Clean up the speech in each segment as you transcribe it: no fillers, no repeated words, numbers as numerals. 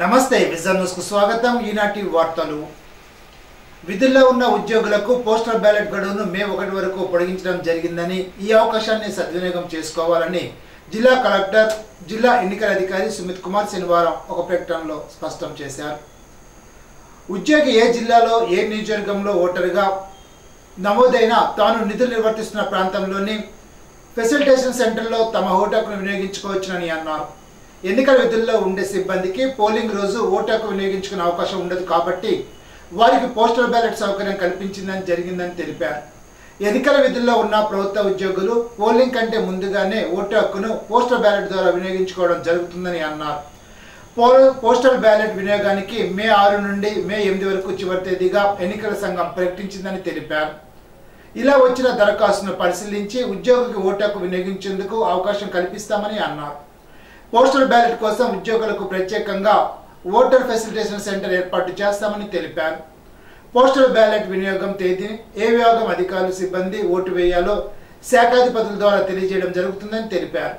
నమస్తే vision news కు స్వాగతం. ఈనాటి వార్తలు. విధుల్లో ఉన్న ఉద్యోగులకు పోస్టల్ బ్యాలెట్ గడువును మే 1 వరకు పొడిగించడం జరిగిందని, ఈ అవకాశాన్ని సద్వినియోగం చేసుకోవాలని జిల్లా కలెక్టర్, జిల్లా ఎన్నికల అధికారి సుమిత్ కుమార్ శనివారం ఒక ప్రకటనలో స్పష్టం చేశారు. ఉద్యోగి ఏ జిల్లాలో ఏ నియోజకవర్గంలో ఓటరుగా నమోదైన తాను విధులు నిర్వర్తిస్తున్న ప్రాంతంలోని ఫెసిలిటేషన్ సెంటర్లో తమ ఓటు హక్కును వినియోగించుకోవచ్చునని అన్నారు. ఎన్నికల విధుల్లో ఉండే సిబ్బందికి పోలింగ్ రోజు ఓటు హక్కు వినియోగించుకునే అవకాశం ఉండదు కాబట్టి వారికి పోస్టల్ బ్యాలెట్ సౌకర్యం కల్పించిందని జరిగిందని తెలిపారు. ఎన్నికల విధుల్లో ఉన్న ప్రభుత్వ ఉద్యోగులు పోలింగ్ కంటే ముందుగానే ఓటు హక్కును పోస్టల్ బ్యాలెట్ ద్వారా వినియోగించుకోవడం జరుగుతుందని అన్నారు. పోస్టల్ బ్యాలెట్ వినియోగానికి మే 6 నుండి మే 8 వరకు చివరి తేదీగా ఎన్నికల సంఘం ప్రకటించిందని తెలిపారు. ఇలా వచ్చిన దరఖాస్తును పరిశీలించి ఉద్యోగికి ఓటు హక్కు వినియోగించేందుకు అవకాశం కల్పిస్తామని అన్నారు. పోస్టల్ బ్యాలెట్ కోసం ఉద్యోగులకు ప్రత్యేకంగా ఓటర్ ఫెసిలిటేషన్ సెంటర్ ఏర్పాటు చేస్తామని తెలిపారు. పోస్టల్ బ్యాలెట్ వినియోగం తేదీని ఏ విభాగం అధికారులు, సిబ్బంది ఓటు వేయాలో శాఖాధిపతుల ద్వారా తెలియజేయడం జరుగుతుందని తెలిపారు.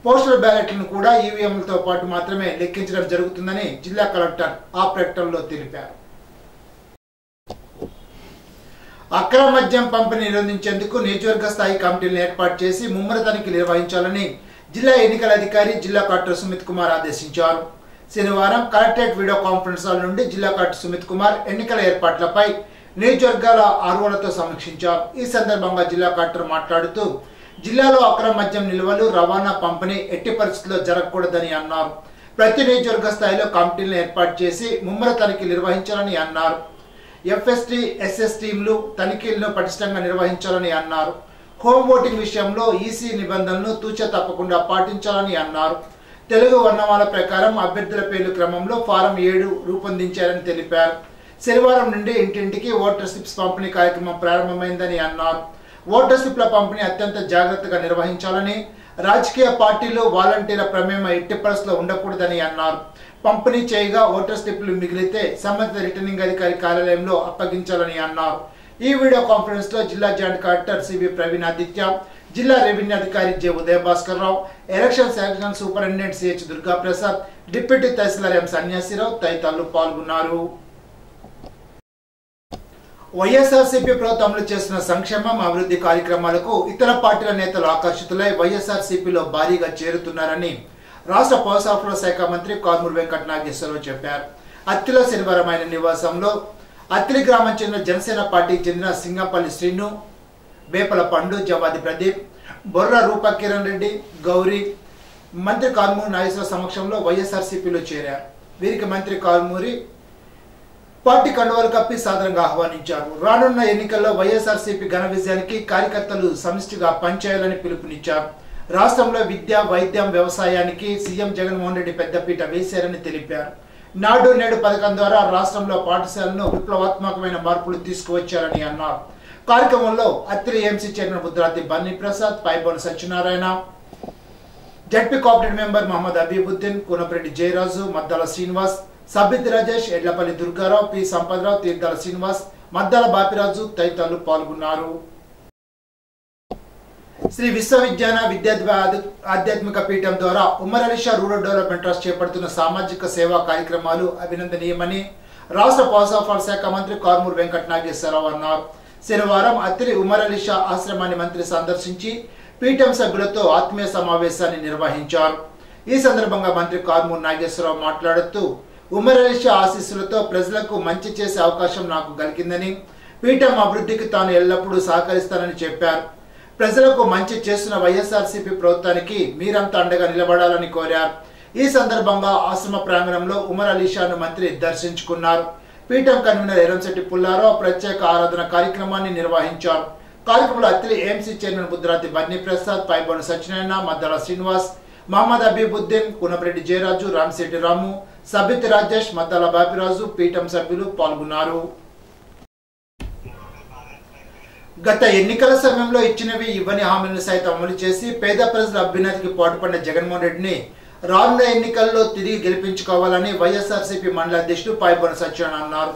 పోస్టల్ బ్యాలెట్లను కూడా ఈవీఎంలతో పాటు మాత్రమే లెక్కించడం జరుగుతుందని జిల్లా కలెక్టర్ ఆ ప్రకటనలో తెలిపారు. అక్రమ మద్యం పంపిణీ నిరోధించేందుకు నియోజకవర్గ స్థాయి కమిటీలను ఏర్పాటు చేసి ముమ్మర తనిఖీలు నిర్వహించాలని జిల్లా ఎన్నికల అధికారి, జిల్లా కలెక్టర్ సుమిత్ కుమార్ ఆదేశించారు. శనివారం కలెక్టరేట్ వీడియో కాన్ఫరెన్స్ హాల్ నుండి జిల్లా కలెక్టర్ సుమిత్ కుమార్ ఎన్నికల ఏర్పాట్లపై నియోజకవర్గాల ఆర్వోలతో సమీక్షించారు. ఈ సందర్భంగా జిల్లా కలెక్టర్ మాట్లాడుతూ జిల్లాలో అక్రమ మద్యం నిల్వలు, రవాణా, పంపిణీ ఎట్టి పరిస్థితుల్లో జరగకూడదని అన్నారు. ప్రతి నియోజకవర్గ స్థాయిలో కమిటీలను ఏర్పాటు చేసి ముమ్మర తనిఖీలు నిర్వహించాలని అన్నారు. ఎఫ్ఎస్టీ, ఎస్ఎస్ టీంలు తనిఖీలను పటిష్టంగా నిర్వహించాలని అన్నారు. హోమ్ ఓటింగ్ విషయంలో ఈసీ నిబంధనలను తూచా తప్పకుండా పాటించాలని అన్నారు. తెలుగు వర్ణమాల ప్రకారం అభ్యర్థుల పేర్ల క్రమంలో ఫారం 7 రూపొందించారని తెలిపారు. శనివారం నుండి ఇంటింటికి ఓటర్ స్లిప్స్ పంపిణీ కార్యక్రమం ప్రారంభమైందని అన్నారు. ఓటర్ స్లిప్ల పంపిణీ అత్యంత జాగ్రత్తగా నిర్వహించాలని, రాజకీయ పార్టీలు, వాలంటీర్ల ప్రమేయం ఎట్టి పరిస్థితుల్లో ఉండకూడదని అన్నారు. పంపిణీ చేయగా ఓటర్ స్లిప్లు మిగిలితే సంబంధిత రిటర్నింగ్ అధికారి కార్యాలయంలో అప్పగించాలని అన్నారు. ఈ వీడియో కాన్ఫరెన్స్ లో జిల్లా joint collector CV Praveen Aditya, జిల్లా రెవెన్యూ అధికారి J Udaya Bhaskar Rao, election section superintendent CH Durga Prasad, deputy tahsildar M Sanyasirao తదితరులు పాల్గొన్నారు. వైఎస్ఆర్సీపీ ప్రభుత్వం అమలు చేస్తున్న సంక్షేమం, అభివృద్ధి కార్యక్రమాలకు ఇతర పార్టీల నేతలు ఆకర్షితులై వైఎస్ఆర్సీపీలో భారీగా చేరుతున్నారని రాష్ట్ర పౌర సరఫరాల శాఖ మంత్రి కారుమూరి వెంకట నాగేశ్వరరావు చెప్పారు. అత్తిలో శనివారం ఆయన నివాసంలో అత్తిలి గ్రామం చెందిన జనసేన పార్టీకి చెందిన సింగంపల్లి శ్రీను, బేపల పండు, జవాది ప్రదీప్, బొర్ర రూప కిరణ్ రెడ్డి, గౌరీ మంత్రి కారుమూరి నాగేశ్వర సమక్షంలో వైఎస్ఆర్సీపీలో చేరారు. వీరికి మంత్రి కారుమూరి పార్టీ కండువాలు కప్పి సాదరంగా ఆహ్వానించారు. రానున్న ఎన్నికల్లో వైఎస్ఆర్సీపీ ఘన విజయానికి కార్యకర్తలు సమిష్టిగా పనిచేయాలని పిలుపునిచ్చారు. రాష్ట్రంలో విద్య, వైద్యం, వ్యవసాయానికి సీఎం జగన్మోహన్ రెడ్డి పెద్దపీట వేశారని తెలిపారు. నాడు నేడు పథకం ద్వారా రాష్ట్రంలో పాఠశాలను విప్లవాత్మకమైన మార్పులు తీసుకువచ్చారని అన్నారు. కార్యక్రమంలో Attili MC chairman Budrathi Bunny Prasad, Paibona Satyanarayana, ZP cooperative member Mohammed Abibuddin, Koonapareddy Jayaraju, Maddala Srinivas, Sabbith Rajesh, Edlapalli Durgarao, P Sampadarao, Theerthala Srinivas, Maddala Bapiraju తదితరులు పాల్గొన్నారు. శ్రీ విశ్వవిద్యాన ఆధ్యాత్మిక పీఠం ద్వారా Umar Ali Shah rural development trust చేపడుతున్న సామాజిక సేవా కార్యక్రమాలు అభినందనీయమని రాష్ట్ర పౌర సరఫరాల శాఖ మంత్రి కారుమూరి వెంకట నాగేశ్వరరావు అన్నారు. శనివారం అత్తిలి ఉమర్ అలీ షా ఆశ్రమాన్ని మంత్రి సందర్శించి పీఠం సభ్యులతో ఆత్మీయ సమావేశాన్ని నిర్వహించారు. ఈ సందర్భంగా మంత్రి కారుమూరి నాగేశ్వరరావు మాట్లాడుతూ ఉమర్ అలీ షా ఆశీస్సులతో ప్రజలకు మంచి చేసే అవకాశం నాకు కలిగిందని, పీఠం అభివృద్ధికి తాను ఎల్లప్పుడూ సహకరిస్తానని చెప్పారు. ప్రజలకు మంచి చేస్తున్న వైఎస్ఆర్సీపీ ప్రభుత్వానికి మీరంతా అండగా నిలబడాలని కోరారు. ఈ సందర్భంగా ఆశ్రమ ప్రాంగణంలో ఉమర్ అలీ షాను మంత్రి దర్శించుకున్నారు. పీఠం కన్వీనర్ ఎరంశెట్టి పుల్లారావు ప్రత్యేక ఆరాధన కార్యక్రమాన్ని నిర్వహించారు. కార్యక్రమంలో అత్తిలి ఏఎంసీ చైర్మన్ బుద్రాతి బన్నీ ప్రసాద్, పైబోన సత్యనారాయణ, మద్దాల శ్రీనివాస్, మహమ్మద్ అబీబుద్దీన్, కూనపరెడ్డి జయరాజు, రామశెట్టి రాము, సబ్బిత్ రాజేష్, మద్దాల బాపిరాజు, పీఠం సభ్యులు పాల్గొన్నారు. గత ఎన్నికల సమయంలో ఇచ్చినవి ఇవ్వని హామీలను సైతం అమలు చేసి పేద ప్రజల అభ్యున్నతికి పాటుపడిన జగన్మోహన్ రెడ్డిని రానున్న ఎన్నికల్లో తిరిగి గెలిపించుకోవాలని వైఎస్ఆర్సీపీ మండల అధ్యక్షుడు పైబోన సత్యనారాయణ అన్నారు.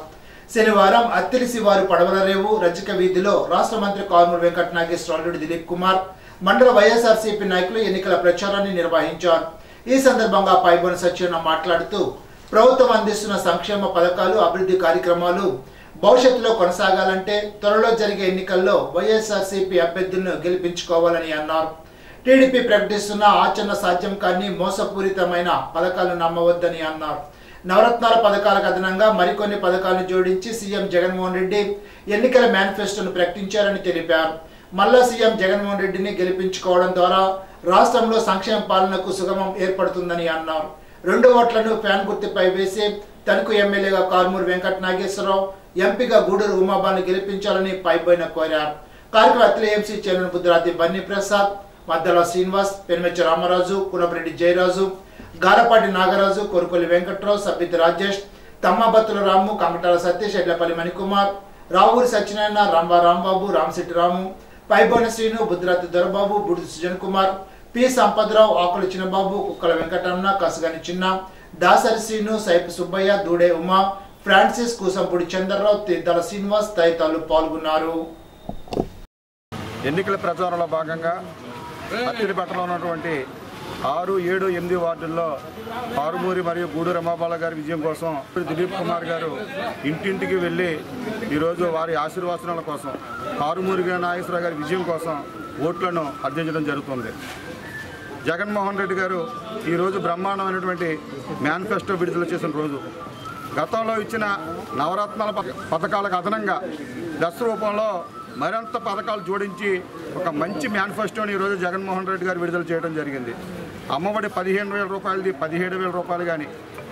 శనివారం అత్తిలి శివారు పడవలరేవు రజక వీధిలో రాష్ట్ర మంత్రి కారుమూరి వెంకట నాగేశ్వరరావు, అల్లుడు దిలీప్ కుమార్, మండల వైఎస్ఆర్సీపీ నాయకులు ఎన్నికల ప్రచారాన్ని నిర్వహించారు. ఈ సందర్భంగా పైబోన సత్యనారాయణ మాట్లాడుతూ ప్రభుత్వం అందిస్తున్న సంక్షేమ పథకాలు అభివృద్ధి కార్యక్రమాలు భవిష్యత్తులో కొనసాగాలంటే త్వరలో జరిగే ఎన్నికల్లో వైఎస్ఆర్సీపీ అభ్యర్థులను గెలిపించుకోవాలని అన్నారు. టీడీపీ ప్రకటిస్తున్న ఆచరణ సాధ్యం కానీ మోసపూరితమైన పథకాలను నమ్మవద్దని అన్నారు. నవరత్నాల పథకాలకు అదనంగా మరికొన్ని పథకాలను జోడించి సీఎం జగన్మోహన్ రెడ్డి ఎన్నికల మేనిఫెస్టోను ప్రకటించారని తెలిపారు. మళ్ళా సీఎం జగన్మోహన్ రెడ్డిని గెలిపించుకోవడం ద్వారా రాష్ట్రంలో సంక్షేమ పాలనకు సుగమం ఏర్పడుతుందని అన్నారు. 2 ఓట్లను ఫ్యాన్ గుర్తుపై వేసి తణుకు ఎమ్మెల్యేగా కారుమూరి వెంకట నాగేశ్వరరావు, ఎంపీగా గూడూరు ఉమాబాను గెలిపించాలని పైబోయిన కోరారు. కార్యక్రమ అత్తిలి ఎంసీ చైర్మన్ బుద్ధరాతి బన్నీ ప్రసాద్, మద్దల శ్రీనివాస్, పెనుమెచ్చ రామరాజు, కునపరెడ్డి జయరాజు, గారపాటి నాగరాజు, కొరుకొల్లి వెంకట్రావు, సబ్బితి రాజేష్, తమ్మబత్తుల రాము, కంకటాల సతీష్, ఎడ్లపల్లి మణికుమార్, రావూరి సత్యనారాయణ, రాంబాబు, రామశెట్టి రాము, పైబోయిన శ్రీను, బుద్ధరాతి దొరబాబు, బుడిది సుజన్ కుమార్, పి సంపద్రావు, ఆకుల చిన్నబాబు, కుక్కల వెంకటరమణ, కసగని చిన్న, దాసరి శ్రీను, సైపు సుబ్బయ్య, దూడే ఉమా, ఫ్రాన్సిస్, కూసంపూడి చంద్రరావు, తీర్థాల శ్రీనివాస్ తదితరులు పాల్గొన్నారు. ఎన్నికల ప్రచారంలో భాగంగా అత్తిలిపట్టణంలో ఉన్నటువంటి 6, 7, 8 వార్డుల్లో కారుమూరి మరియు గూడూరు రమాబాల గారి విజయం కోసం దిలీప్ కుమార్ గారు ఇంటింటికి వెళ్ళి ఈరోజు వారి ఆశీర్వాదనాల కోసం కారుమూరి నాగేశ్వరరావు గారి విజయం కోసం ఓట్లను అర్థించడం జరుగుతుంది. జగన్మోహన్ రెడ్డి గారు ఈరోజు బ్రహ్మాండమైనటువంటి మేనిఫెస్టో విడుదల చేసిన రోజు. గతంలో ఇచ్చిన నవరత్నాల పథకాలకు అదనంగా దశ రూపంలో మరింత పథకాలు జోడించి ఒక మంచి మేనిఫెస్టోని ఈరోజు జగన్మోహన్ రెడ్డి గారు విడుదల చేయడం జరిగింది. అమ్మఒడి 15,000 రూపాయలది 17,000 రూపాయలు కానీ,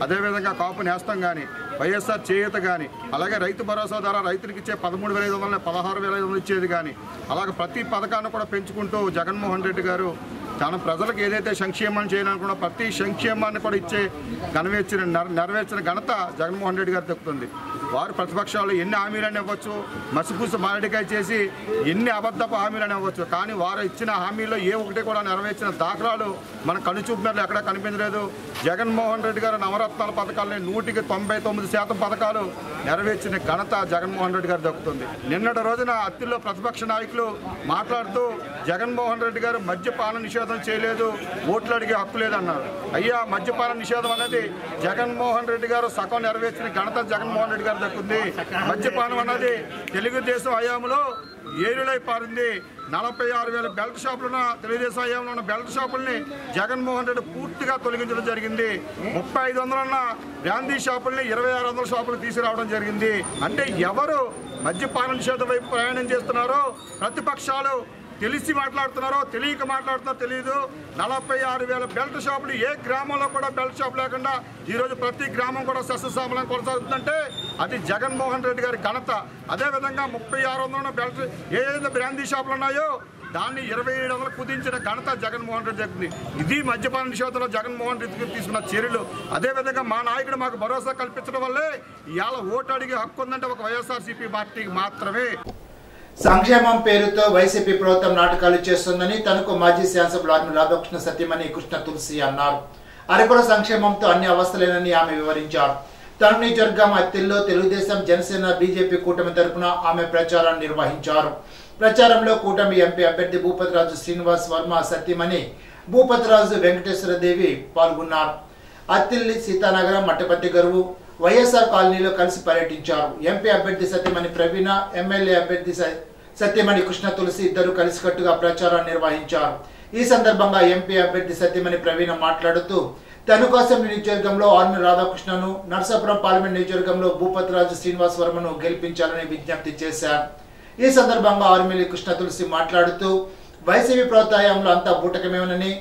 అదేవిధంగా కాపు నేస్తం కానీ, వైఎస్ఆర్ చేయూత కానీ, అలాగే రైతు భరోసా ద్వారా రైతులకు ఇచ్చే 13,500 16,500 ఇచ్చేది కానీ, అలాగే ప్రతి పథకాన్ని కూడా పెంచుకుంటూ జగన్మోహన్ రెడ్డి గారు తన ప్రజలకు ఏదైతే సంక్షేమం చేయాలనుకున్నా ప్రతి సంక్షేమాన్ని కూడా ఇచ్చే నెరవేర్చిన ఘనత జగన్మోహన్ రెడ్డి గారు దక్కుతుంది. వారు ప్రతిపక్షాలు ఎన్ని హామీలని ఇవ్వచ్చు, మసిపూసి మారడికాయ చేసి ఎన్ని అబద్ధపు హామీలని ఇవ్వచ్చు, కానీ వారు ఇచ్చిన హామీలో ఏ ఒకటి కూడా నెరవేర్చిన దాఖలాలు మన కనుచూపు మేరలో ఎక్కడా కనిపించలేదు. జగన్మోహన్ రెడ్డి గారు నవరత్నాల పథకాలని 199% పథకాలు నెరవేర్చిన ఘనత జగన్మోహన్ రెడ్డి గారు దక్కుతుంది. నిన్నటి రోజున అత్తిల్లో ప్రతిపక్ష నాయకులు మాట్లాడుతూ జగన్మోహన్ రెడ్డి గారు మద్యపాన నిషేధం చేయలేదు, ఓట్లు అడిగే హక్కు లేదన్నారు. అయ్యా, మద్యపాన నిషేధం అనేది జగన్మోహన్ రెడ్డి గారు సగం నెరవేర్చిన ఘనత జగన్మోహన్ రెడ్డి గారు దక్కుంది. మద్యపానం అన్నది తెలుగుదేశం హయాంలో ఏరులై పారింది. 46,000 బెల్ట్ షాపులున్న తెలుగుదేశం హయాంలో ఉన్న బెల్ట్ షాపుల్ని జగన్మోహన్ రెడ్డి పూర్తిగా తొలగించడం జరిగింది. 3,500 ఉన్న బ్రాందీ షాపుల్ని 2,600 షాపులు తీసుకురావడం జరిగింది. అంటే ఎవరు మద్యపాన నిషేధం వైపు ప్రయాణం చేస్తున్నారో, ప్రతిపక్షాలు తెలిసి మాట్లాడుతున్నారో తెలియక మాట్లాడుతున్నారో తెలియదు. 46,000 బెల్ట్ షాపులు, ఏ గ్రామంలో కూడా బెల్ట్ షాప్ లేకుండా ఈరోజు ప్రతి గ్రామం కూడా సస్యశ్యామలం కొనసాగుతుందంటే అది జగన్మోహన్ రెడ్డి గారి ఘనత. అదేవిధంగా 3,600 బెల్ట్ ఏదైతే బ్రాందీ షాపులు ఉన్నాయో దాన్ని 2,700 కుదించిన ఘనత జగన్మోహన్ రెడ్డి జరిగింది. ఇది మద్యపాన నిషేధంలో జగన్మోహన్ రెడ్డి తీసుకున్న చర్యలు. అదేవిధంగా మా నాయకుడు మాకు భరోసా కల్పించడం వల్లే ఇవాళ ఓటు అడిగే హక్కు ఉందంటే ఒక వైఎస్ఆర్సీపీ పార్టీకి మాత్రమే. సంక్షేమం పేరుతో వైసీపీ ప్రభుత్వం నాటకాలు చేస్తుందని తనకు మాజీ శాసనసభ్యులు ఆర్మీ రాధాకృష్ణ సత్యమణి కృష్ణ తులసి అన్నారు. అరకుల సంక్షేమంతో అన్ని అవస్థలేనని ఆమె వివరించారు. తణుకు నియోజకవర్గం అత్తిల్లో తెలుగుదేశం, జనసేన, బీజేపీ కూటమి తరపున ఆమె ప్రచారాన్ని నిర్వహించారు. ప్రచారంలో కూటమి ఎంపీ అభ్యర్థి భూపతిరాజు శ్రీనివాస్ వర్మ సత్యమణి భూపతిరాజు వెంకటేశ్వరదేవి పాల్గొన్నారు. అత్తిల్లి, సీతానగరం, మట్టపత్తి గరువు, వైఎస్ఆర్ కాలనీలో కలిసి పర్యటించారు. ఎంపీ అభ్యర్థి సత్యమణి ప్రవీణ, ఎమ్మెల్యే అభ్యర్థి సత్యమణి కృష్ణ తులసి ఇద్దరు కలిసికట్టుగా ప్రచారాన్ని నిర్వహించారు. ఈ సందర్భంగా ఎంపీ అభ్యర్థి సత్యమణి ప్రవీణ మాట్లాడుతూ తణుకు అసెంబ్లీ నియోజకవర్గంలో ఆర్మీ రాధాకృష్ణను, నర్సాపురం పార్లమెంట్ నియోజకవర్గంలో భూపతిరాజు శ్రీనివాస్ వర్మను గెలిపించాలని విజ్ఞప్తి చేశారు. ఈ సందర్భంగా ఆర్మీ కృష్ణ తులసి మాట్లాడుతూ వైసీపీ ప్రభుత్వ హయాంలో అంతా బూటకమేనని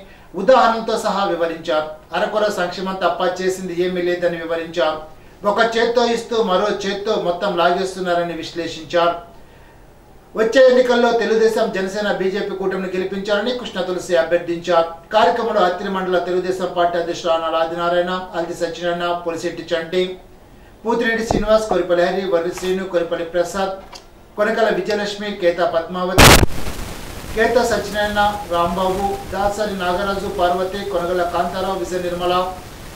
ఉదాహరణలతో సహా వివరించారు. అరకొర సంక్షేమం తప్ప చేసింది ఏమీ లేదని వివరించారు. ఒక చేత్తో ఇస్తూ మరో చేత్తో మొత్తం లాగేస్తున్నారని విశ్లేషించారు. వచ్చే ఎన్నికల్లో తెలుగుదేశం, జనసేన, బీజేపీ కూటమిని గెలిపించాలని కృష్ణ తులసి అభ్యర్థించారు. కార్యక్రమంలో అత్తిలి మండల తెలుగుదేశం పార్టీ అధ్యక్షుడు ఆనాల ఆదినారాయణ, అల్ది సత్యనారాయణ, పొలిశెట్టి చంటి, పూతిరెడ్డి శ్రీనివాస్, కొరిపల్లి హరి, వర్రి శ్రీను, కొరిపల్లి ప్రసాద్, కొనకల విజయలక్ష్మి, కేతా పద్మావతి, కేతా సత్యనారాయణ, రాంబాబు, దాసరి నాగరాజు, పార్వతి, కొనగల కాంతారావు, విజయ నిర్మల,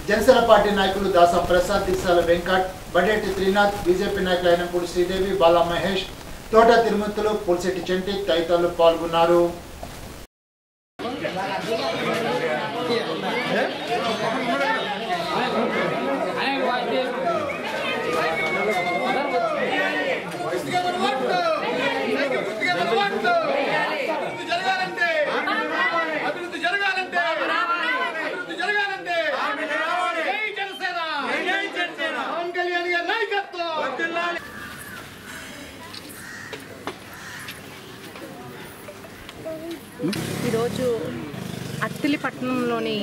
జనసేన పార్టీ నాయకులు దాసా ప్రసాద్, దిశాల వెంకట్, బడేటి త్రినాథ్, బీజేపీ నాయకులు అయినపూడి శ్రీదేవి, బాలా మహేష్, తోట తిరుమతులు, పులిశెట్టి చెంటి తదితరులు పాల్గొన్నారు. ఈరోజు అత్తిలిపట్నంలోని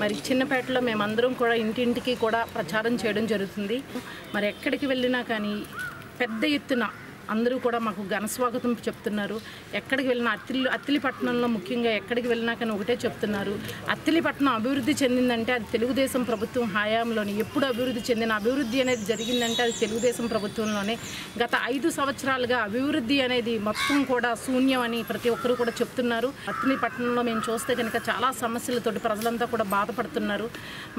మరి చిన్నపేటలో మేమందరం కూడా ఇంటింటికి కూడా ప్రచారం చేయడం జరుగుతుంది. మరి ఎక్కడికి వెళ్ళినా కానీ పెద్ద ఎత్తున అందరూ కూడా మాకు ఘనస్వాగతం చెప్తున్నారు. ఎక్కడికి వెళ్ళినా అత్తిలిపట్నంలో ముఖ్యంగా ఎక్కడికి వెళ్ళినా కానీ ఒకటే చెప్తున్నారు, అత్తిలిపట్నం అభివృద్ధి చెందిందంటే అది తెలుగుదేశం ప్రభుత్వం హయాంలోనే. ఎప్పుడు అభివృద్ధి అనేది జరిగిందంటే అది తెలుగుదేశం ప్రభుత్వంలోనే. గత 5 సంవత్సరాలుగా అభివృద్ధి అనేది మొత్తం కూడా శూన్యం అని ప్రతి ఒక్కరూ కూడా చెప్తున్నారు. అత్తిలిపట్నంలో మేము చూస్తే కనుక చాలా సమస్యలతోటి ప్రజలంతా కూడా బాధపడుతున్నారు.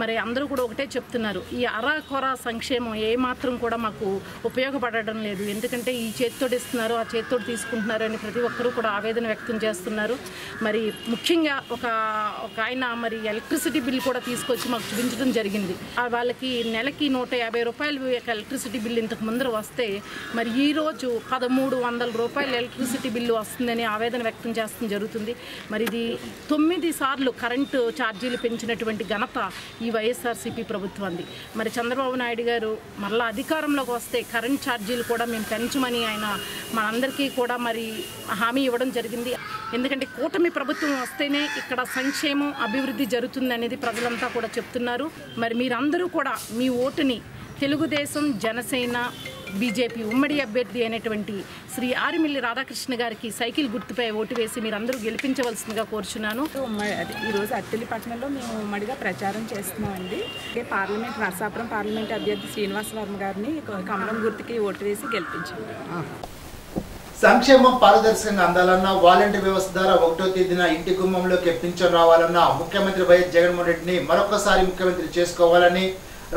మరి అందరూ కూడా ఒకటే చెప్తున్నారు, ఈ అరాకొర సంక్షేమం ఏమాత్రం కూడా మాకు ఉపయోగపడడం లేదు. ఎందుకంటే ఈ చేతితోటి ఇస్తున్నారు, ఆ చేతితోటి తీసుకుంటున్నారు అని ప్రతి ఒక్కరూ కూడా ఆవేదన వ్యక్తం చేస్తున్నారు. మరి ముఖ్యంగా ఒక ఆయన మరి ఎలక్ట్రిసిటీ బిల్ కూడా తీసుకొచ్చి మాకు చూపించడం జరిగింది. వాళ్ళకి నెలకి 150 రూపాయలు ఎలక్ట్రిసిటీ బిల్ ఇంతకు ముందర వస్తే మరి ఈరోజు 1300 రూపాయలు ఎలక్ట్రిసిటీ బిల్లు వస్తుందని ఆవేదన వ్యక్తం చేస్తడం జరుగుతుంది. మరి ఇది 9 సార్లు కరెంటు ఛార్జీలు పెంచినటువంటి ఘనత ఈ వైఎస్ఆర్సీపీ ప్రభుత్వాన్ని. మరి చంద్రబాబు నాయుడు గారు మళ్ళీ అధికారంలోకి వస్తే కరెంట్ ఛార్జీలు కూడా మేము పెంచమని ఆయన మనందరికీ కూడా మరి హామీ ఇవ్వడం జరిగింది. ఎందుకంటే కూటమి ప్రభుత్వం వస్తేనే ఇక్కడ సంక్షేమం అభివృద్ధి జరుగుతుంది అనేది ప్రజలంతా కూడా చెప్తున్నారు. మరి మీరందరూ కూడా మీ ఓటుని తెలుగుదేశం, జనసేన, బీజేపీ ఉమ్మడి అభ్యర్థి అయినటువంటి శ్రీ ఆరిమిల్లి రాధాకృష్ణ గారికి సైకిల్ గుర్తుపై ఓటు వేసి మీరందరూ గెలిపించవలసిందిగా కోరుచున్నాను. ఈరోజు అత్తిలిపట్నంలో మేము ఉమ్మడిగా ప్రచారం చేస్తున్నామండి. నరసాపురం పార్లమెంట్ అభ్యర్థి శ్రీనివాస వర్మ గారిని కమలం గుర్తుకి ఓటు వేసి గెలిపించాము. సంక్షేమం పారదర్శకంగా అందాలన్నా, వాలంటీర్ వ్యవస్థ ద్వారా 1వ తేదీన ఇంటి గుమ్మంలోకి పింఛన్ రావాలన్నా ముఖ్యమంత్రి వైఎస్ జగన్మోహన్ రెడ్డిని మరొకసారి ముఖ్యమంత్రి చేసుకోవాలని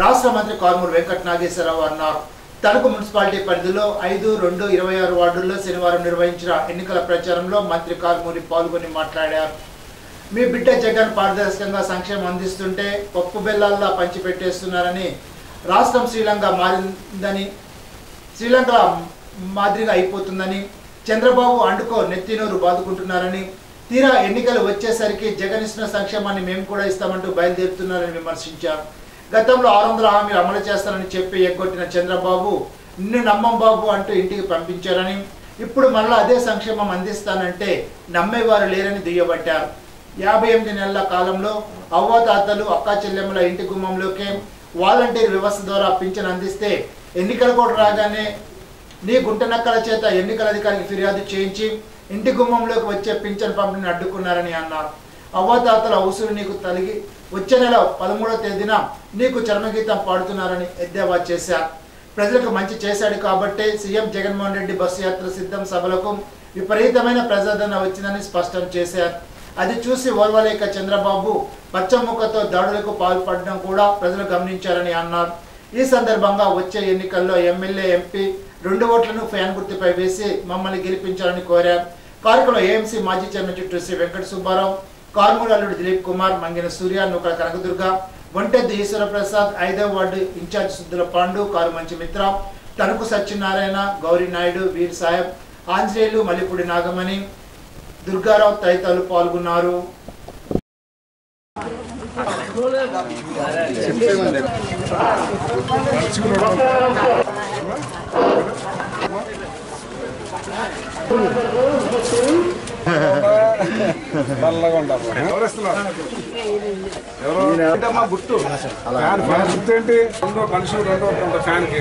రాష్ట్ర మంత్రి కారుమూరి వెంకట నాగేశ్వరరావు అన్నారు. తణుకు మున్సిపాలిటీ పరిధిలో 5, 2, 26 వార్డుల్లో శనివారం నిర్వహించిన ఎన్నికల ప్రచారంలో మంత్రి కారుమూరి పాల్గొని మాట్లాడారు. మీ బిడ్డ జగన్ పారదర్శకంగా సంక్షేమం అందిస్తుంటే పప్పు బెల్లాల్లా పంచిపెట్టేస్తున్నారని, రాష్ట్రం శ్రీలంక మాదిరిగా అయిపోతుందని, చంద్రబాబు అండుకో నెత్తినోరు బాదుకుంటున్నారని, తీరా ఎన్నికలు వచ్చేసరికి జగన్ ఇచ్చిన సంక్షేమాన్ని మేము కూడా ఇస్తామంటూ బయలుదేరుతున్నారని విమర్శించారు. గతంలో 600 హామీలు అమలు చేస్తానని చెప్పి ఎగ్గొట్టిన చంద్రబాబు నిన్ను నమ్మం బాబు అంటూ ఇంటికి పంపించారని, ఇప్పుడు మళ్ళా అదే సంక్షేమం అందిస్తానంటే నమ్మేవారు లేరని దుయ్యబట్టారు. 58 నెలల కాలంలో అవ్వాతాతలు, అక్కా చెల్లెమ్మల ఇంటి గుమ్మంలోకే వాలంటీర్ వ్యవస్థ ద్వారా పింఛన్ అందిస్తే ఎన్నికల కోట రాగానే నీ గుంటనక్కల చేత ఎన్నికల అధికారికి ఫిర్యాదు చేయించి ఇంటి గుమ్మంలోకి వచ్చే పింఛన్ పంపిణీని అడ్డుకున్నారని అన్నారు. అవ్వాతాతల ఉసురు నీకు తలిగి వచ్చే నెల 13వ తేదీన నీకు చర్మగీతం పాడుతున్నారని ఎద్దేవా చేశారు. ప్రజలకు మంచి చేశాడు కాబట్టే సీఎం జగన్మోహన్ రెడ్డి బస్సు యాత్ర సిద్ధం సభలకు విపరీతమైన ప్రజాదరణ వచ్చిందని స్పష్టం చేశారు. అది చూసి ఓర్వలేక చంద్రబాబు పచ్చముక్కతో దాడులకు పాల్పడడం కూడా ప్రజలు గమనించారని అన్నారు. ఈ సందర్భంగా వచ్చే ఎన్నికల్లో ఎమ్మెల్యే, ఎంపీ 2 ఓట్లను ఫ్యాన్ గుర్తుపై వేసి మమ్మల్ని గెలిపించాలని కోరారు. కార్యక్రమంలో ఏఎంసీ మాజీ చైర్మన్ చుట్టూ శ్రీ వెంకట సుబ్బారావు, కారుమూరి అల్లుడు దిలీప్ కుమార్, మంగిన సూర్య, నూకల కనకదుర్గ, వంటెద్దు ఈశ్వరప్రసాద్, 5వ వార్డు ఇన్ఛార్జ్ సుద్దుల పాండు, కారుమంచి మిత్ర, తణుకు సత్యనారాయణ, గౌరీ నాయుడు, వీర్ సాహెబ్, ఆంజనేయులు, మల్లిపూడి నాగమణి, దుర్గారావు తదితరులు పాల్గొన్నారు. గుర్తు ఏంటి? 2 మనిషి 2 ఫ్యాన్ కి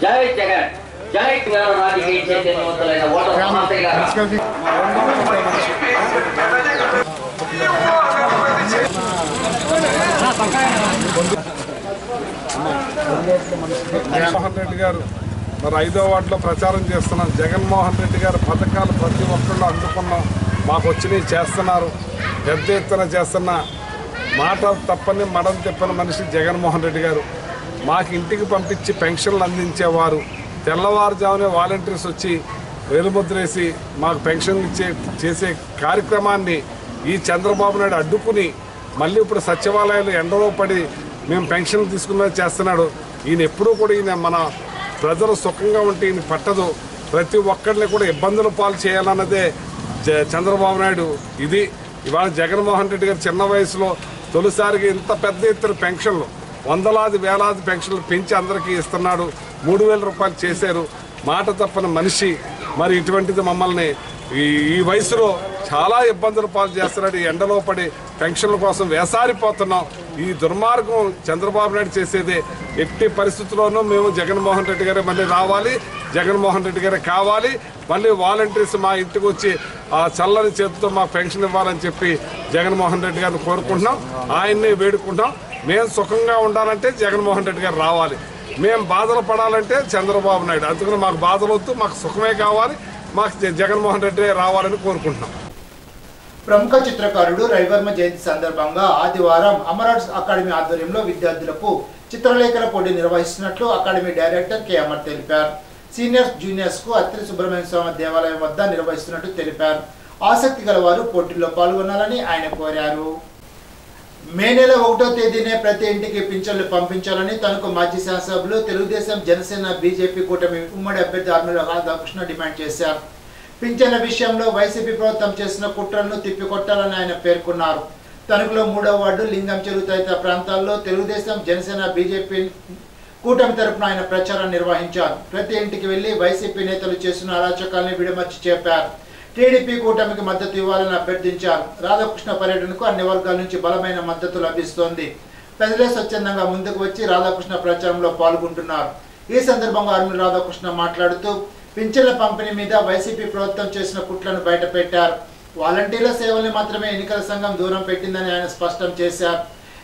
జై జగన్, జై తెలంగాణ రాజకీయ చైతన్యవంతులైన ఓటర్ మహాశయ గారు. జగన్మోహన్ రెడ్డి గారు మరి 5వ వార్డులో ప్రచారం చేస్తున్నాం. జగన్మోహన్ రెడ్డి గారు పథకాలు ప్రతి ఒక్కళ్ళు అందుకున్నాం, మాకు వచ్చినవి చేస్తున్నారు, పెద్ద ఎత్తున చేస్తున్న మాట తప్పని మడం తిప్పని మనిషి జగన్మోహన్ రెడ్డి గారు. మాకు ఇంటికి పంపించి పెన్షన్లు అందించేవారు. తెల్లవారుజామునే వాలంటీర్స్ వచ్చి వెలుముద్రేసి మాకు పెన్షన్లు చేసే కార్యక్రమాన్ని ఈ చంద్రబాబు నాయుడు అడ్డుకుని మళ్ళీ ఇప్పుడు సచివాలయాలు ఎండలో పడి మేము పెన్షన్ తీసుకున్నది చేస్తున్నాడు. ఈయన ఎప్పుడూ కూడా ఈయన మన ప్రజలు సుఖంగా ఉంటే ఈయన పట్టదు. ప్రతి ఒక్కరిని కూడా ఇబ్బందుల పాలు చేయాలన్నదే చంద్రబాబు నాయుడు. ఇది ఇవాళ జగన్మోహన్ రెడ్డి గారు చిన్న వయసులో తొలిసారిగా ఇంత పెద్ద ఎత్తున పెన్షన్లు వందలాది వేలాది పెన్షన్లు పెంచి అందరికీ ఇస్తున్నాడు. 3,000 రూపాయలు చేశారు. మాట తప్పని మనిషి. మరి ఇటువంటిది మమ్మల్ని ఈ వయసులో చాలా ఇబ్బందులు పాలు చేస్తున్నాడు. ఈ ఎండలో పడి పెన్షన్ల కోసం వేసారిపోతున్నాం. ఈ దుర్మార్గం చంద్రబాబు నాయుడు చేసేదే. ఎట్టి పరిస్థితుల్లోనూ మేము జగన్మోహన్ రెడ్డి గారే మళ్ళీ రావాలి, జగన్మోహన్ రెడ్డి గారే కావాలి. మళ్ళీ వాలంటీర్స్ మా ఇంటికి వచ్చి ఆ చల్లని చేతితో మాకు పెన్షన్ ఇవ్వాలని చెప్పి జగన్మోహన్ రెడ్డి గారిని కోరుకుంటున్నాం. ఆయన్ని వేడుకుంటాం. మేము సుఖంగా ఉండాలంటే జగన్మోహన్ రెడ్డి గారు రావాలి. మేము బాధలు పడాలంటే చంద్రబాబు నాయుడు. అందుకని మాకు బాధలు వద్దు, మాకు సుఖమే కావాలి, మాకు జగన్మోహన్ రెడ్డి రావాలని కోరుకుంటున్నాం. ప్రముఖ చిత్రకారుడు రవివర్మ జయంతి సందర్భంగా ఆదివారం అమరాట్స్ అకాడమీ ఆధ్వర్యంలో విద్యార్థులకు చిత్రలేఖన పోటీ నిర్వహిస్తున్నట్లు అకాడమీ డైరెక్టర్ కె అమర్ తెలిపారు. సీనియర్స్ జూనియర్స్ కు అత్రి సుబ్రహ్మణ్య స్వామి దేవాలయం వద్ద నిర్వహిస్తున్నట్టు తెలిపారు. ఆసక్తి గల వారు పోటీల్లో పాల్గొనాలని ఆయన కోరారు. మే నెల 1వ తేదీనే ప్రతి ఇంటికి పింఛన్లు పంపించాలని తనకు మాజీ శాసనసభ్యులు తెలుగుదేశం, జనసేన, బీజేపీ కూటమి ఉమ్మడి అభ్యర్థి ఆర్మూల రాధాకృష్ణ డిమాండ్ చేశారు. పింఛన్ల విషయంలో వైసీపీ ప్రభుత్వం చేసిన కుట్రలను తిప్పికొట్టాలని ఆయన పేర్కొన్నారు. తణుకులో 3వ వార్డు, లింగం చెరువు తదితర ప్రాంతాల్లో తెలుగుదేశం, జనసేన, బీజేపీ కూటమి తరపున ఆయన ప్రచారం నిర్వహించారు. ప్రతి ఇంటికి వెళ్లి వైసీపీ నేతలు చేస్తున్న అరాచకాల్ని విడమర్చి చెప్పారు. టీడీపీ కూటమికి మద్దతు ఇవ్వాలని అభ్యర్థించారు. రాధాకృష్ణ పర్యటనకు అన్ని వర్గాల నుంచి బలమైన మద్దతు లభిస్తోంది. ప్రజలే స్వచ్ఛందంగా ముందుకు వచ్చి రాధాకృష్ణ ప్రచారంలో పాల్గొంటున్నారు. ఈ సందర్భంగా ఆర్మూల రాధాకృష్ణ మాట్లాడుతూ పింఛన్ల పంపిణీ మీద వైసీపీ ప్రభుత్వం చేసిన కుట్లను బయటపెట్టారు. వాలంటీర్ల సేవల్ని మాత్రమే ఎన్నికల సంఘం దూరం పెట్టిందని ఆయన స్పష్టం చేశారు.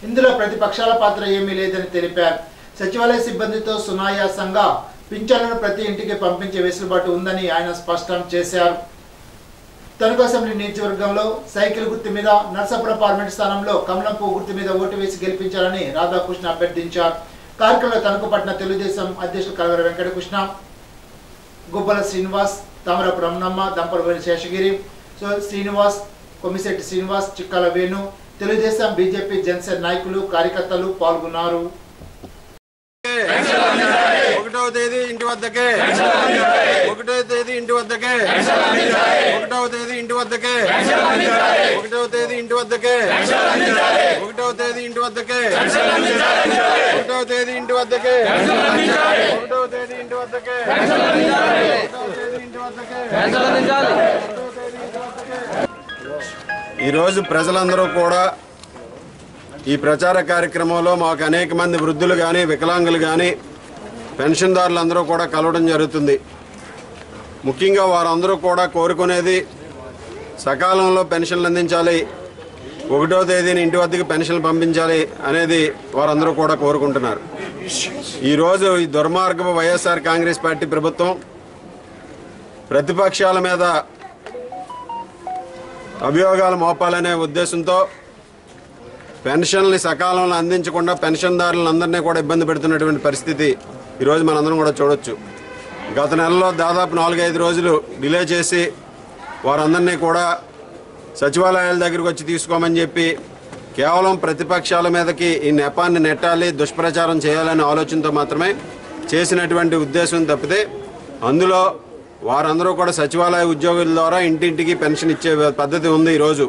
ఇందులో ప్రతిపక్షాల పాత్ర ఏమీ లేదని తెలిపారు. సచివాలయ సిబ్బందితో సునాయాసంగా పింఛన్లను ప్రతి ఇంటికి పంపించే వెసులుబాటు ఉందని ఆయన స్పష్టం చేశారు. తణుకు అసెంబ్లీ నియోజకవర్గంలో సైకిల్ గుర్తు మీద నర్సాపురం పార్లమెంట్ స్థానంలో కమలం పువ్వు గుర్తు మీద ఓటు వేసి గెలిపించాలని రాధాకృష్ణ అభ్యర్థించారు. కార్యక్రమంలో తణుకు పట్టణ తెలుగుదేశం అధ్యక్షులు కలవర వెంకటకృష్ణ, గుబ్బల శ్రీనివాస్, తామరపు రమణమ్మ, దంపరవేణి శేషగిరి, శ్రీనివాస్, కొమ్మిశెట్టి శ్రీనివాస్, చిక్కాల వేణు, తెలుగుదేశం, బీజేపీ, జనసేన నాయకులు, కార్యకర్తలు పాల్గొన్నారు. 1వ తేదీ ఇంటి వద్దకే, 1వ తేదీ ఇంటి వద్దకే, 1వ తేదీ ఇంటి వద్దకే, 1వ తేదీ ఇంటి వద్దకే, 1వ తేదీ ఇంటి వద్దకే, 1వ తేదీ ఇంటి వద్దకే, 1వ తేదీ ఇంటి వద్దకే, 1వ తేదీ ఇంటి వద్దకే. ఈరోజు ప్రజలందరూ కూడా ఈ ప్రచార కార్యక్రమంలో మాకు అనేక మంది వృద్ధులు కానీ, వికలాంగులు కానీ, పెన్షన్దారులందరూ కూడా కలవడం జరుగుతుంది. ముఖ్యంగా వారందరూ కూడా కోరుకునేది సకాలంలో పెన్షన్లు అందించాలి, 1వ తేదీని ఇంటి వద్దకు పెన్షన్లు పంపించాలి అనేది వారందరూ కూడా కోరుకుంటున్నారు. ఈరోజు ఈ దుర్మార్గపు వైఎస్ఆర్ కాంగ్రెస్ పార్టీ ప్రభుత్వం ప్రతిపక్షాల మీద అభియోగాలు మోపాలనే ఉద్దేశంతో పెన్షన్లు సకాలంలో అందించకుండా పెన్షన్దారులందరినీ కూడా ఇబ్బంది పెడుతున్నటువంటి పరిస్థితి ఈరోజు మనందరం కూడా చూడొచ్చు. గత నెలలో దాదాపు 4-5 రోజులు డిలే చేసి వారందరినీ కూడా సచివాలయాల దగ్గరికి వచ్చి తీసుకోమని చెప్పి కేవలం ప్రతిపక్షాల మీదకి ఈ నెపాన్ని నెట్టాలి, దుష్ప్రచారం చేయాలనే ఆలోచనతో మాత్రమే చేసినటువంటి ఉద్దేశం తప్పితే అందులో వారందరూ కూడా సచివాలయ ఉద్యోగుల ద్వారా ఇంటింటికి పెన్షన్ ఇచ్చే పద్ధతి ఉంది. ఈరోజు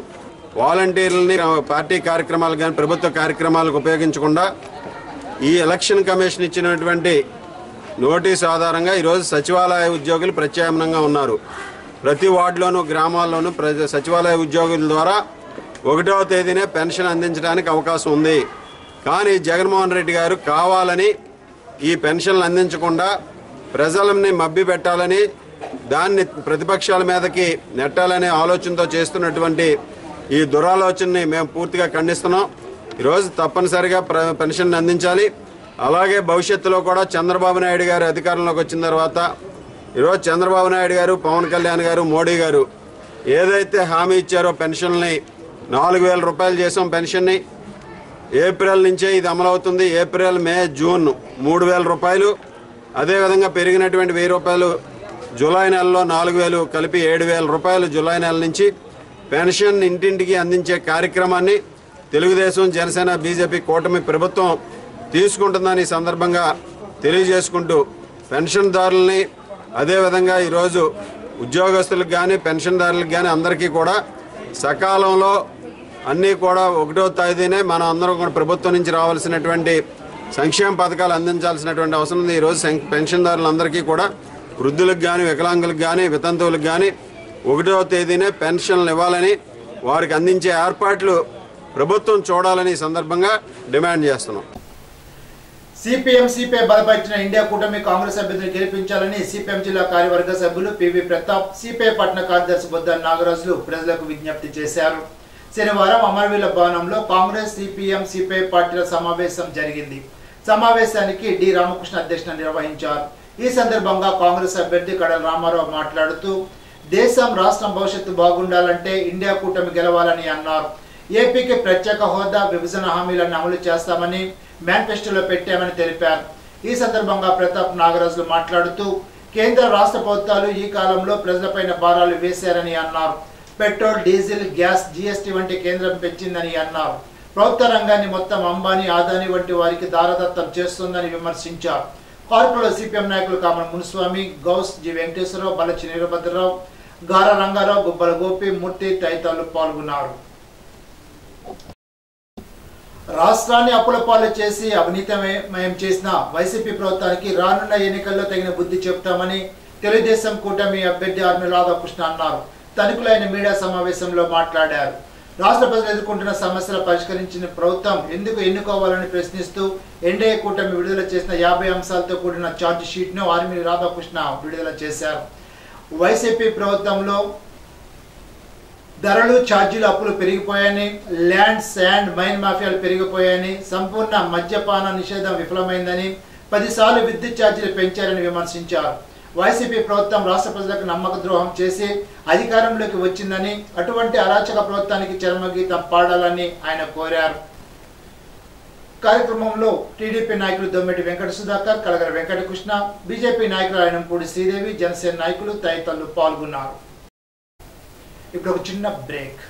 వాలంటీర్లని పార్టీ కార్యక్రమాలు కానీ ప్రభుత్వ కార్యక్రమాలకు ఉపయోగించకుండా ఈ ఎలక్షన్ కమిషన్ ఇచ్చినటువంటి నోటీసు ఆధారంగా ఈరోజు సచివాలయ ఉద్యోగులు ప్రత్యామ్నాయంగా ఉన్నారు. ప్రతి వార్డులోనూ గ్రామాల్లోనూ సచివాలయ ఉద్యోగుల ద్వారా 1వ తేదీనే పెన్షన్ అందించడానికి అవకాశం ఉంది. కానీ జగన్మోహన్ రెడ్డి గారు కావాలని ఈ పెన్షన్లు అందించకుండా ప్రజలని మభ్య పెట్టాలని, దాన్ని ప్రతిపక్షాల మీదకి నెట్టాలనే ఆలోచనతో చేస్తున్నటువంటి ఈ దురాలోచనని మేము పూర్తిగా ఖండిస్తున్నాం. ఈరోజు తప్పనిసరిగా పెన్షన్ అందించాలి. అలాగే భవిష్యత్తులో కూడా చంద్రబాబు నాయుడు గారు అధికారంలోకి వచ్చిన తర్వాత ఈరోజు చంద్రబాబు నాయుడు గారు, పవన్ కళ్యాణ్ గారు, మోడీ గారు ఏదైతే హామీ ఇచ్చారో పెన్షన్ని 4,000 రూపాయలు చేసాం. పెన్షన్ని ఏప్రిల్ నుంచే ఇది అమలవుతుంది. ఏప్రిల్, మే, జూన్ 3,000 రూపాయలు. అదేవిధంగా పెరిగినటువంటి 1,000 రూపాయలు జూలై నెలలో 4,000 కలిపి 7,000 రూపాయలు జూలై నెల నుంచి పెన్షన్ ఇంటింటికి అందించే కార్యక్రమాన్ని తెలుగుదేశం, జనసేన, బీజేపీ కూటమి ప్రభుత్వం తీసుకుంటుందని ఈ సందర్భంగా తెలియజేసుకుంటూ పెన్షన్దారులని అదేవిధంగా ఈరోజు ఉద్యోగస్తులకు కానీ పెన్షన్దారులకు కానీ అందరికీ కూడా సకాలంలో అన్నీ కూడా 1వ తేదీనే మనం అందరం కూడా ప్రభుత్వం నుంచి రావాల్సినటువంటి సంక్షేమ పథకాలు అందించాల్సినటువంటి అవసరం ఉంది. ఈరోజు పెన్షన్దారులందరికీ కూడా వృద్ధులకు కానీ వికలాంగులకు కానీ వితంతువులకు కానీ 1వ తేదీనే పెన్షన్లు ఇవ్వాలని వారికి అందించే ఏర్పాట్లు ప్రభుత్వం చూడాలని ఈ సందర్భంగా డిమాండ్ చేస్తున్నాం. సిపిఐ బలపరిచిన ఇండియా కూటమి కాంగ్రెస్ అభ్యర్థిని గెలిపించాలని సిపిఎం జిల్లా కార్యవర్గ సభ్యులు పివి ప్రతాప్, సిపిఐ పట్టణ కార్యదర్శి బొద్ద నాగరాజులు ప్రజలకు విజ్ఞప్తి చేశారు. శనివారం అమరవీల భవనంలో కాంగ్రెస్, సిపిఐ పార్టీల సమావేశం జరిగింది. సమావేశానికి డి రామకృష్ణ అధ్యక్షత నిర్వహించారు. ఈ సందర్భంగా కాంగ్రెస్ అభ్యర్థి కడల రామారావు మాట్లాడుతూ దేశం రాష్ట్రం భవిష్యత్తు బాగుండాలంటే ఇండియా కూటమి గెలవాలని అన్నారు. ఏపీకి ప్రత్యేక హోదా, విభజన హామీలను అమలు చేస్తామని మేనిఫెస్టోలో పెట్టామని తెలిపారు. ఈ సందర్భంగా ప్రతాప్ నాగరాజులు మాట్లాడుతూ కేంద్ర రాష్ట్ర ప్రభుత్వాలు ఈ కాలంలో ప్రజలపైన భారాలు వేశారని అన్నారు. పెట్రోల్, డీజిల్, గ్యాస్, జీఎస్టీ వంటి కేంద్రం పెంచిందని అన్నారు. ప్రభుత్వ రంగాన్ని మొత్తం అంబానీ, అదానీ వంటి వారికి దారదత్తం చేస్తుందని విమర్శించారు. కార్యక్రమంలో సిపిఎం నాయకులు కామన మునుస్వామి, గౌస్, జి వెంకటేశ్వరరావు, బలచి వీరభద్రరావు, గార రంగారావు, గుబ్బల గోపి, మూర్తి తదితరులు పాల్గొన్నారు. రాష్ట్రాన్ని అప్పుల పాలు చేసి అవినీతిమయం చేసిన వైసీపీ ప్రభుత్వానికి రానున్న ఎన్నికల్లో తగిన బుద్ధి చెప్తామని తెలుగుదేశం కూటమి అభ్యర్థి ఆర్మీ రాధాకృష్ణ అన్నారు. తణుకులైన మీడియా సమావేశంలో మాట్లాడారు. రాష్ట్ర ప్రజలు ఎదుర్కొంటున్న సమస్యలు పరిష్కరించిన ప్రభుత్వం ఎందుకు ఎన్నుకోవాలని ప్రశ్నిస్తూ ఎన్డీఏ కూటమి విడుదల చేసిన 50 అంశాలతో కూడిన ఛార్జ్ షీట్ను ఆర్మీ రాధాకృష్ణ విడుదల చేశారు. వైసీపీ ప్రభుత్వంలో ధరలు, ఛార్జీలు, అప్పులు పెరిగిపోయాయని, ల్యాండ్, శాండ్, మైన్ మాఫియాలు పెరిగిపోయాయని, సంపూర్ణ మద్యపాన నిషేధం విఫలమైందని, 10 సార్లు విద్యుత్ ఛార్జీలు పెంచారని విమర్శించారు. వైసీపీ ప్రభుత్వం రాష్ట్ర ప్రజలకు నమ్మక ద్రోహం చేసి అధికారంలోకి వచ్చిందని, అటువంటి అరాచక ప్రభుత్వానికి చరమగీతం పాడాలని ఆయన కోరారు. కార్యక్రమంలో టీడీపీ నాయకులు దొమ్మెటి వెంకట సుధాకర్, కలగర వెంకటకృష్ణ, బీజేపీ నాయకులు ఆయనంపూడి శ్రీదేవి, జనసేన నాయకులు తదితరులు పాల్గొన్నారు. ఇప్పుడు ఒక చిన్న బ్రేక్.